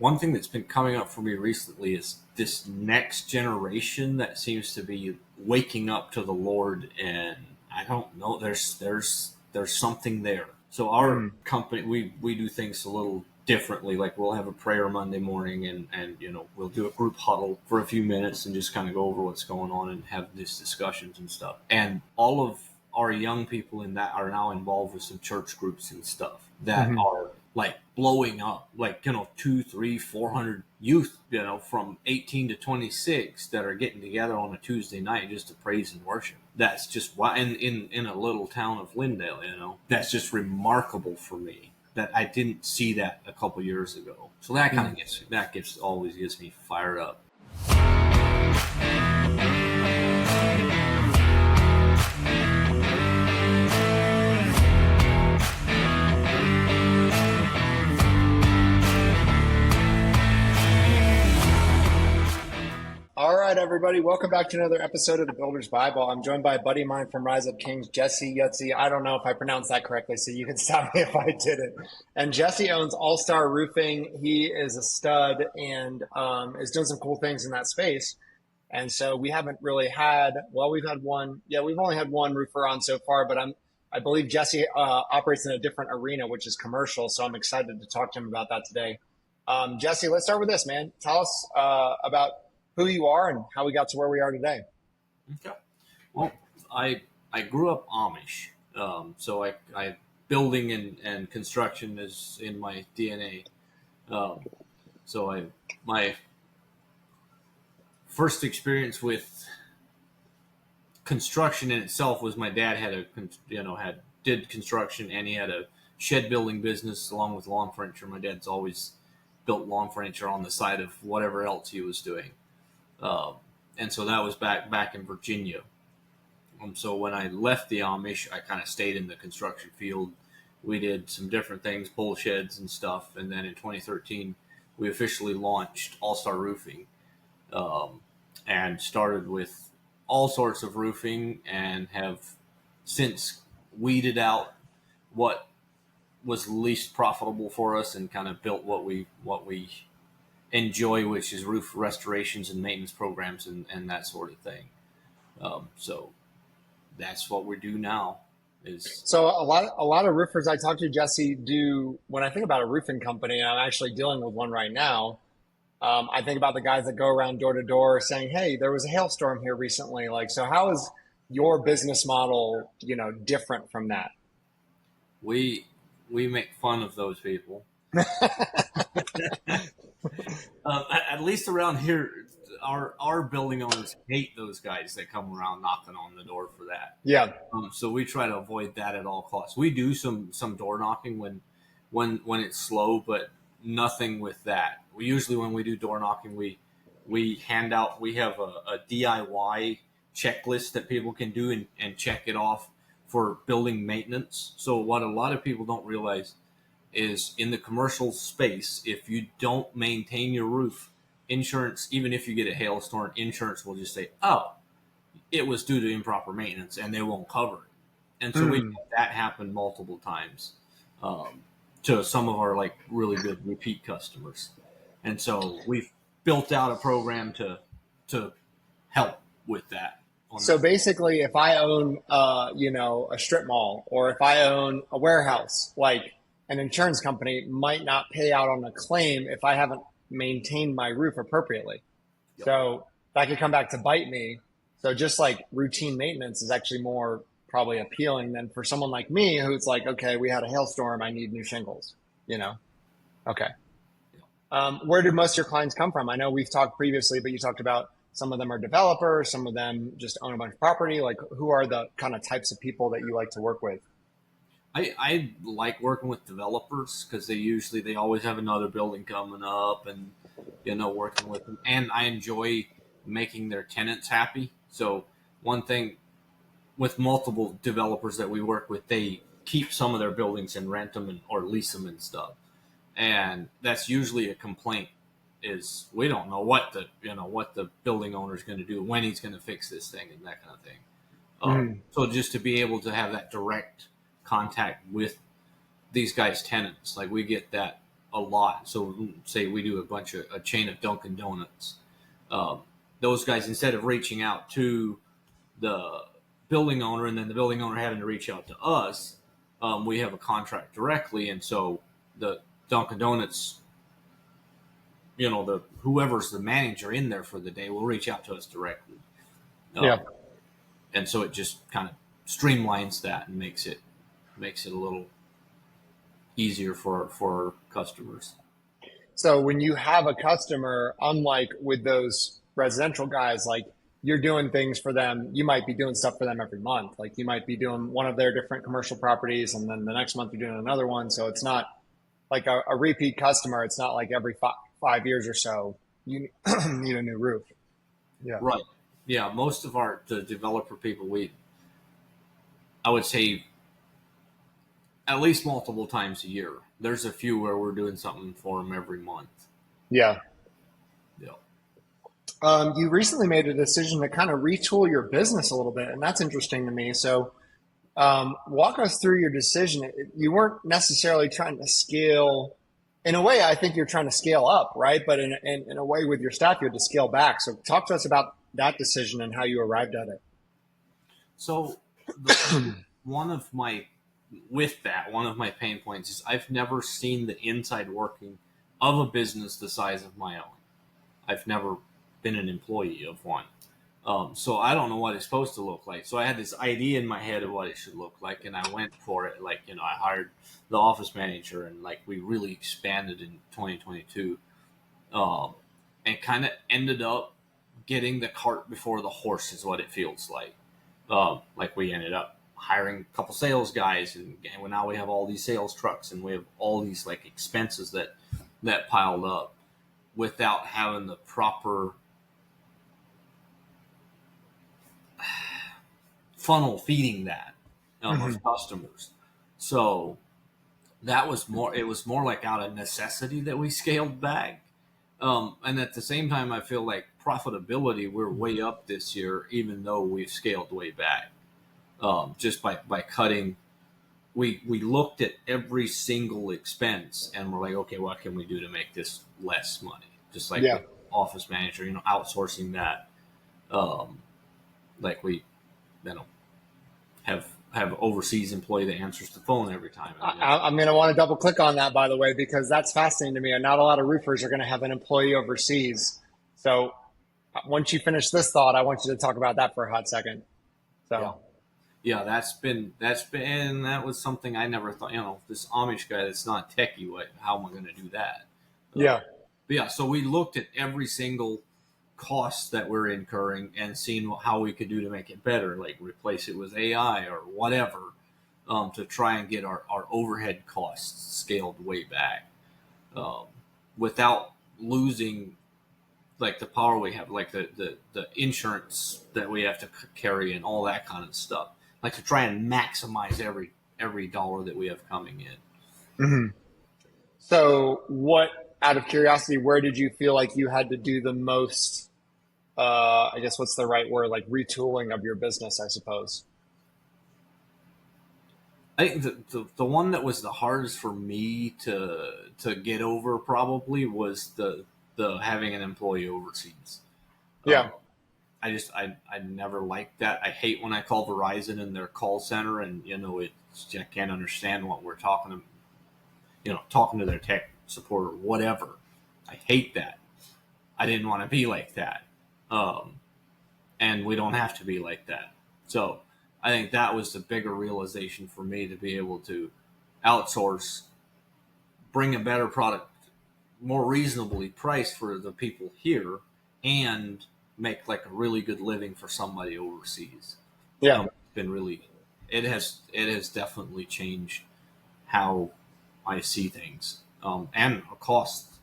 one thing that's been coming up for me recently is this next generation that seems to be waking up to the Lord, and I don't know. There's something there. So our company, we do things a little differently. Like we'll have a prayer Monday morning, and we'll do a group huddle for a few minutes and just kind of go over what's going on and have these discussions and stuff. And all of our young people in that are now involved with some church groups and stuff that are like blowing up, like 2, 3, 400 youth, from 18 to 26 that are getting together on a Tuesday night just to praise and worship. That's just why in a little town of Lindale, that's just remarkable for me that I didn't see that a couple years ago. So that kind of always gets me fired up. All right, everybody. Welcome back to another episode of the Builder's Bible. I'm joined by a buddy of mine from Rise Up Kings, Jesse Yutzy. I don't know if I pronounced that correctly, so you can stop me if I didn't. And Jesse owns All Star Roofing. He is a stud and is doing some cool things in that space. And so we haven't really had, we've had one. Yeah, we've only had one roofer on so far, but I believe Jesse operates in a different arena, which is commercial. So I'm excited to talk to him about that today. Jesse, let's start with this, man. Tell us about who you are and how we got to where we are today. Okay. Well, I grew up Amish, so I building and construction is in my DNA. My first experience with construction in itself was my dad did construction, and he had a shed building business along with lawn furniture. My dad's always built lawn furniture on the side of whatever else he was doing. And so that was back in Virginia. So when I left the Amish, I kind of stayed in the construction field. We did some different things, pole sheds and stuff. And then in 2013, we officially launched All Star Roofing, and started with all sorts of roofing, and have since weeded out what was least profitable for us and kind of built what we enjoy, which is roof restorations and maintenance programs and that sort of thing. So that's what we do now. So a lot of roofers I talk to, Jesse, do, when I think about a roofing company, and I'm actually dealing with one right now, I think about the guys that go around door to door saying, hey, there was a hailstorm here recently. Like, so how is your business model, different from that? We make fun of those people. At least around here, our building owners hate those guys that come around knocking on the door for that. Yeah. So we try to avoid that at all costs. We do some door knocking when it's slow, but nothing with that. We usually, when we do door knocking, we hand out. We have a DIY checklist that people can do and check it off for building maintenance. So what a lot of people don't realize is in the commercial space, if you don't maintain your roof, insurance, even if you get a hailstorm, insurance will just say, oh, it was due to improper maintenance, and they won't cover it. And so we had that happen multiple times to some of our like really good repeat customers. And so we've built out a program to help with that. So basically, if I own, a strip mall, or if I own a warehouse, like, an insurance company might not pay out on a claim if I haven't maintained my roof appropriately. Yep. So that could come back to bite me. So just like routine maintenance is actually more probably appealing than for someone like me who's like, okay, we had a hailstorm, I need new shingles, Okay. Where do most of your clients come from? I know we've talked previously, but you talked about some of them are developers, some of them just own a bunch of property. Like, who are the kind of types of people that you like to work with? I like working with developers because they always have another building coming up, and working with them, and I enjoy making their tenants happy. So one thing with multiple developers that we work with, they keep some of their buildings and rent them or lease them and stuff, and that's usually a complaint. Is we don't know what the building owner is going to do, when he's going to fix this thing, and that kind of thing. So just to be able to have that direct contact with these guys' tenants, like we get that a lot. So say we do a chain of Dunkin' Donuts. Um, those guys, instead of reaching out to the building owner and then the building owner having to reach out to us, we have a contract directly, and so the Dunkin' Donuts, the whoever's the manager in there for the day will reach out to us directly. Yeah. Um, and so it just kind of streamlines that and makes it a little easier for customers. So when you have a customer, unlike with those residential guys, like you're doing things for them, you might be doing stuff for them every month. Like you might be doing one of their different commercial properties, and then the next month you're doing another one. So it's not like a repeat customer. It's not like every 5 years or so you need a new roof. Yeah. Right. Yeah. Most of the developer people, I would say at least multiple times a year. There's a few where we're doing something for them every month. Yeah. Yeah. You recently made a decision to kind of retool your business a little bit, and that's interesting to me. So, walk us through your decision. You weren't necessarily trying to scale. In a way, I think you're trying to scale up, right? But in a way, with your staff, you had to scale back. So, talk to us about that decision and how you arrived at it. So, one of my one of my pain points is I've never seen the inside working of a business the size of my own. I've never been an employee of one. So I don't know what it's supposed to look like. So I had this idea in my head of what it should look like, and I went for it. Like, I hired the office manager, and like we really expanded in 2022, and kind of ended up getting the cart before the horse is what it feels like. Like we ended up hiring a couple sales guys, and now we have all these sales trucks, and we have all these like expenses that piled up without having the proper funnel feeding that of customers. So that was more. It was more like out of necessity that we scaled back. And at the same time, I feel like profitability, we're way up this year, even though we've scaled way back. Just by cutting, we looked at every single expense and we're like, okay, what can we do to make this less money? Just like Yeah. with office manager, outsourcing that. Like we, have overseas employee that answers the phone every time. I'm going to want to double click on that, by the way, because that's fascinating to me. And not a lot of roofers are going to have an employee overseas. So once you finish this thought, I want you to talk about that for a hot second. So, yeah, that was something I never thought. This Amish guy that's not techie. How am I going to do that? yeah. But yeah, so we looked at every single cost that we're incurring and seeing how we could do to make it better, like replace it with AI or whatever, to try and get our overhead costs scaled way back, without losing like the power we have, like the insurance that we have to carry and all that kind of stuff, like to try and maximize every dollar that we have coming in. Mm-hmm. So out of curiosity, where did you feel like you had to do the most, I guess what's the right word, like retooling of your business, I suppose? I think the one that was the hardest for me to get over probably was the having an employee overseas. Yeah. I never liked that. I hate when I call Verizon in their call center and I can't understand what we're talking to their tech support or whatever. I hate that. I didn't want to be like that. And we don't have to be like that. So I think that was the bigger realization for me, to be able to outsource, bring a better product, more reasonably priced for the people here, and make like a really good living for somebody overseas. Yeah. It has definitely changed how I see things, and a cost,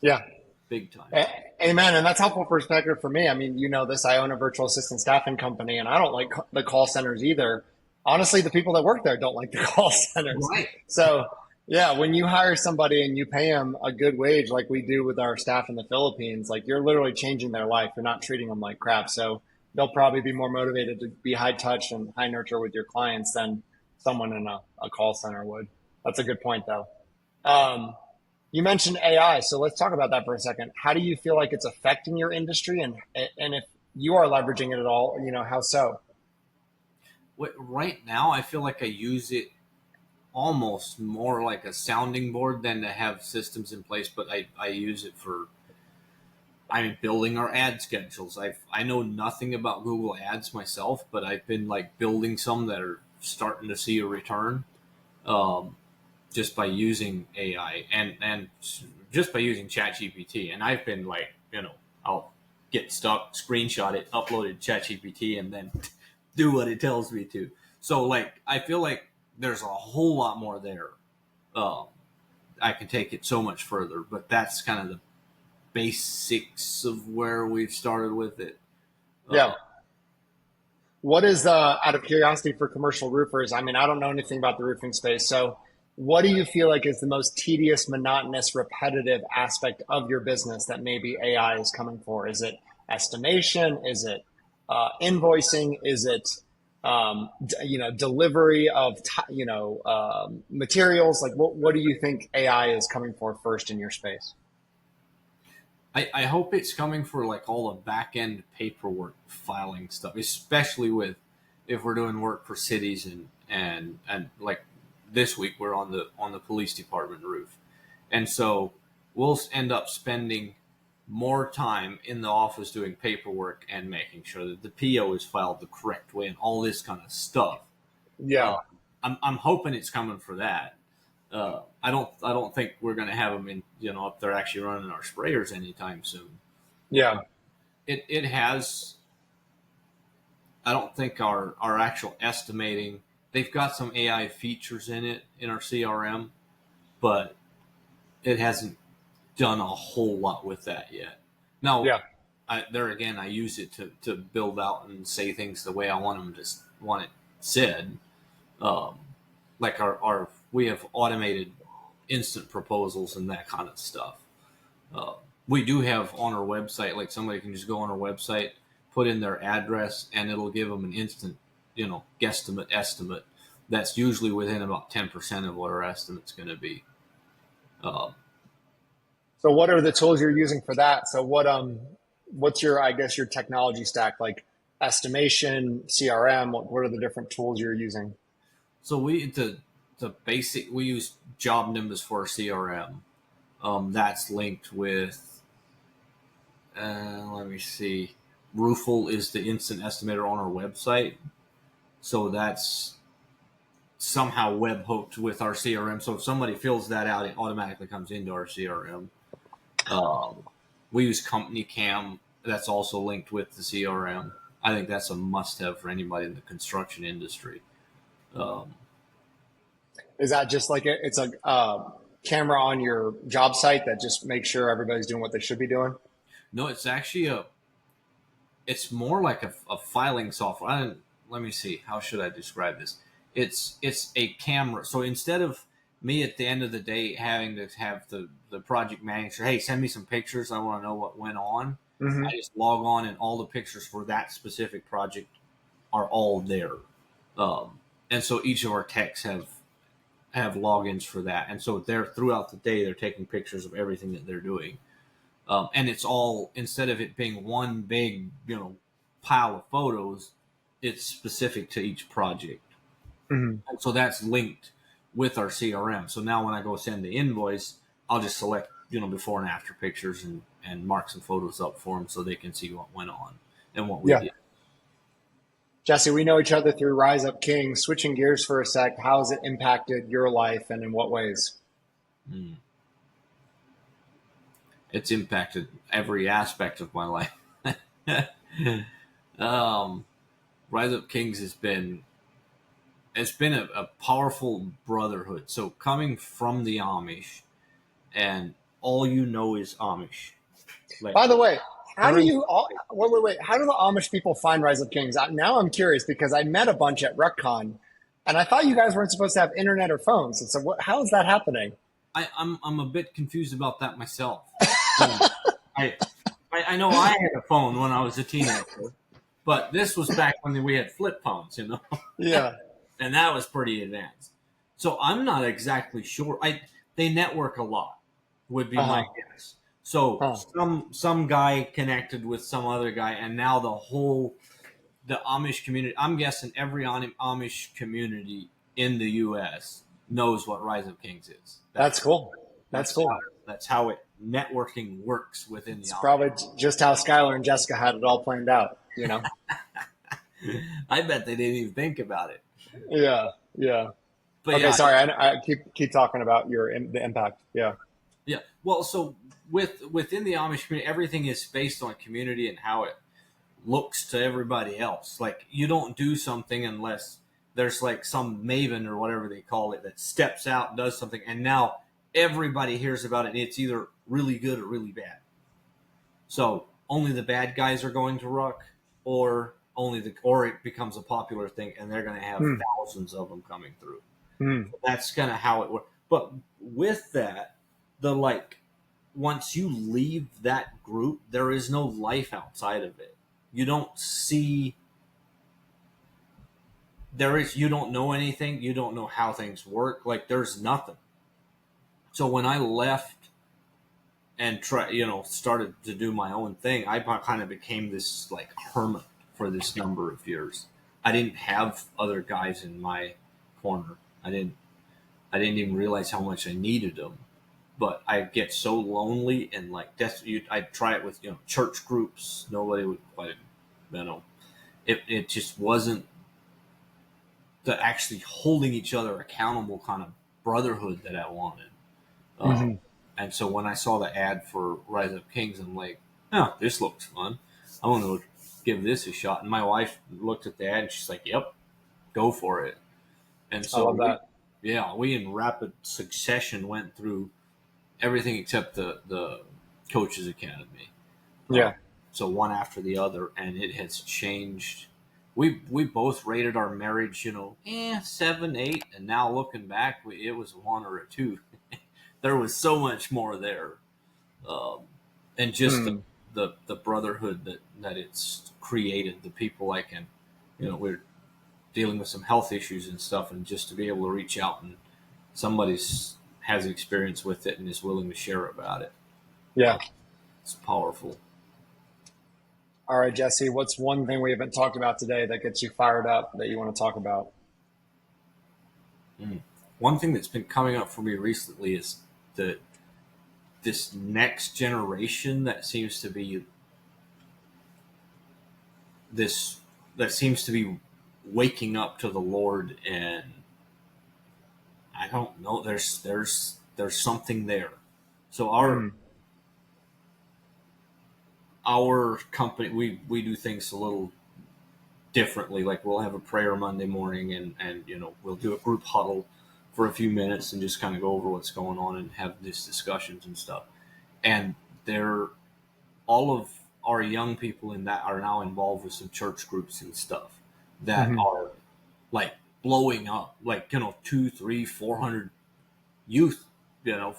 Yeah. big time. Amen. And that's helpful perspective for me. I mean, this, I own a virtual assistant staffing company, and I don't like the call centers either. Honestly, the people that work there don't like the call centers. Right. So yeah, when you hire somebody and you pay them a good wage, like we do with our staff in the Philippines, like you're literally changing their life. You're not treating them like crap. So they'll probably be more motivated to be high touch and high nurture with your clients than someone in a call center would. That's a good point though. You mentioned AI, so let's talk about that for a second. How do you feel like it's affecting your industry, and if you are leveraging it at all, how so? Right now, I feel like I use it almost more like a sounding board than to have systems in place, but I use it for, I mean, building our ad schedules. I know nothing about Google Ads myself, but I've been like building some that are starting to see a return, um, just by using AI and just by using ChatGPT. And I've been like, I'll get stuck, screenshot it, upload it to ChatGPT, and then do what it tells me to. So like, I feel like there's a whole lot more there. Um, I can take it so much further, but that's kind of the basics of where we've started with it. Yeah. Uh, What is, out of curiosity for commercial roofers? I mean, I don't know anything about the roofing space. So, what do you feel like is the most tedious, monotonous, repetitive aspect of your business that maybe AI is coming for? Is it estimation? Is it invoicing? Is it, delivery of, materials? Like, what do you think AI is coming for first in your space? I hope it's coming for like all the back end paperwork filing stuff, especially with if we're doing work for cities and like this week we're on the police department roof, and so we'll end up spending more time in the office doing paperwork and making sure that the PO is filed the correct way and all this kind of stuff. Yeah, Uh, I'm hoping it's coming for that. I don't think we're going to have them in, up there actually running our sprayers anytime soon. yeah. It has. I don't think our actual estimating. They've got some AI features in it in our CRM, but it hasn't done a whole lot with that yet. Now, Yeah. there again, I use it to build out and say things the way I want want it said. Um, like our we have automated instant proposals and that kind of stuff. Uh, we do have on our website, like somebody can just go on our website, put in their address, and it'll give them an instant, guesstimate estimate. That's usually within about 10% of what our estimate's going to be. Uh, So what are the tools you're using for that? So what's your, I guess, your technology stack, like estimation, CRM? What are the different tools you're using? so the basic, we use Job Nimbus for our CRM. That's linked with, let me see, Roofle is the instant estimator on our website. So that's somehow web hooked with our CRM. So if somebody fills that out, it automatically comes into our CRM. Um, we use Company Cam. That's also linked with the CRM. I think that's a must have for anybody in the construction industry. Um, Is that just like it's a camera on your job site that just makes sure everybody's doing what they should be doing? no, it's actually it's more like a filing software. Let me see. How should I describe this? It's a camera. So instead of me at the end of the day having to have the project manager, hey, send me some pictures. I want to know what went on. I Hmm. just log on and all the pictures for that specific project are all there. And so each of our techs have logins for that, and so they're throughout the day they're taking pictures of everything that they're doing. And it's all, instead of it being one big pile of photos, it's specific to each project, Hmm. and so that's linked with our CRM. So now when I go send the invoice, I'll just select before and after pictures and mark some photos up for them so they can see what went on and what we Yeah. did. Jesse, we know each other through Rise Up King. Switching gears for a sec, how has it impacted your life and in what ways? Mm. It's impacted every aspect of my life. um, Rise Up Kings has been, it's been a powerful brotherhood. So coming from the Amish, and all is Amish. Like By the way, how do every you all, wait, how do the Amish people find Rise Up Kings? Now I'm curious because I met a bunch at RecCon and I thought you guys weren't supposed to have internet or phones. And so how is that happening? I'm a bit confused about that myself. I, I know I had a phone when I was a teenager, but this was back when we had flip phones, Yeah. and that was pretty advanced. So I'm not exactly sure. They network a lot. would be my Uh-huh. guess. So Huh. some guy connected with some other guy, and now the Amish community. I'm guessing every Amish community in the U.S. knows what Rise of Kings is. That's cool. That's That's how cool. that's how it networking works within the It's Amish. probably just how Skylar and Jessica had it all planned out, you know? I bet they didn't even think about it. Yeah. Yeah. But Okay. yeah, Sorry. I keep talking about the impact. Yeah. yeah. Well, so within the Amish community, everything is based on community and how it looks to everybody else. Like you don't do something unless there's like some maven or whatever they call it that steps out and does something, and now everybody hears about it. And it's either really good or really bad. So only the bad guys are going to ruck, or it becomes a popular thing, and they're going to have Hmm. thousands of them coming through. Hmm. That's kind of how it works. But with that, the like once you leave that group, there is no life outside of it. You don't see you don't know anything, you don't know how things work. Like there's nothing. So when I left and started to do my own thing, I kind of became this like hermit for this number of years. I didn't have other guys in my corner. I didn't even realize how much I needed them. But I get so lonely, and like I try it with church groups. Nobody would quite, it just wasn't the actually holding each other accountable kind of brotherhood that I wanted. Uh, Hmm. and so when I saw the ad for Rise of Kings, I'm like, oh, this looks fun. I want to give this a shot. And my wife looked at the ad and she's like, yep, go for it. And I love so that. we in rapid succession went through everything except the coaches academy. Uh, Yeah. so one after the other, and it has changed. We both rated our marriage, 7, 8, and now looking back, it was a 1 or a 2. There was so much more there, um, and just Hmm. the brotherhood that it's created. The people I can, we're dealing with some health issues and stuff, and just to be able to reach out and somebody's has experience with it and is willing to share about it. Yeah. It's powerful. All right, Jesse, what's one thing we haven't talked about today that gets you fired up that you want to talk about? Mm. One thing that's been coming up for me recently is the this next generation this that seems to be waking up to the Lord, and I don't know. There's something there. So Hmm. our company, we do things a little differently. Like we'll have a prayer Monday morning, and we'll do a group huddle for a few minutes and just kind of go over what's going on and have these discussions and stuff. And they're all of our young people in that are now involved with some church groups and stuff that Hmm. are like blowing up, like 2, 3, 400 youth,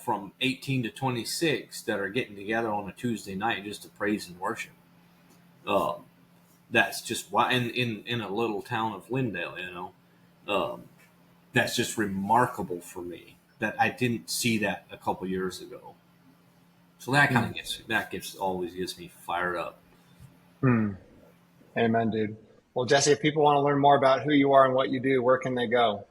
from 18 to 26 that are getting together on a Tuesday night just to praise and worship. Um, that's just why, in a little town of Lindale, that's just remarkable for me that I didn't see that a couple years ago. So that kind Hmm. of always gets me fired up. Hmm. Amen, dude. Well, Jesse, if people want to learn more about who you are and what you do, where can they go?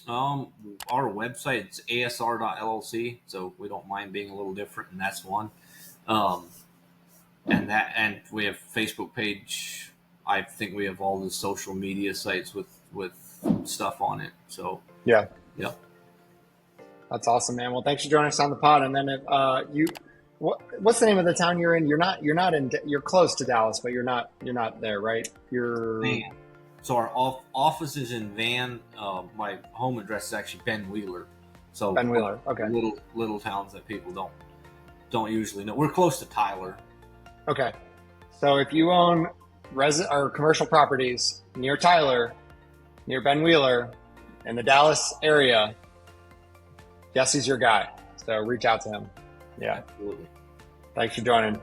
Um, our website is asr.llc, so we don't mind being a little different, and that's one. Um, and we have Facebook page. I think we have all the social media sites with stuff on it. So Yeah, yeah. that's awesome, man. Well, thanks for joining us on the pod. And then if what's the name of the town you're in? You're not in. You're close to Dallas, but you're not there, right? You're Van. So our office is in Van. My home address is actually Ben Wheeler. So Ben Wheeler. Okay. little towns that people don't usually know. We're close to Tyler. Okay. So if you own or commercial properties near Tyler, near Ben Wheeler, in the Dallas area, Jesse's your guy. So reach out to him. Yeah. Absolutely. Thanks for joining.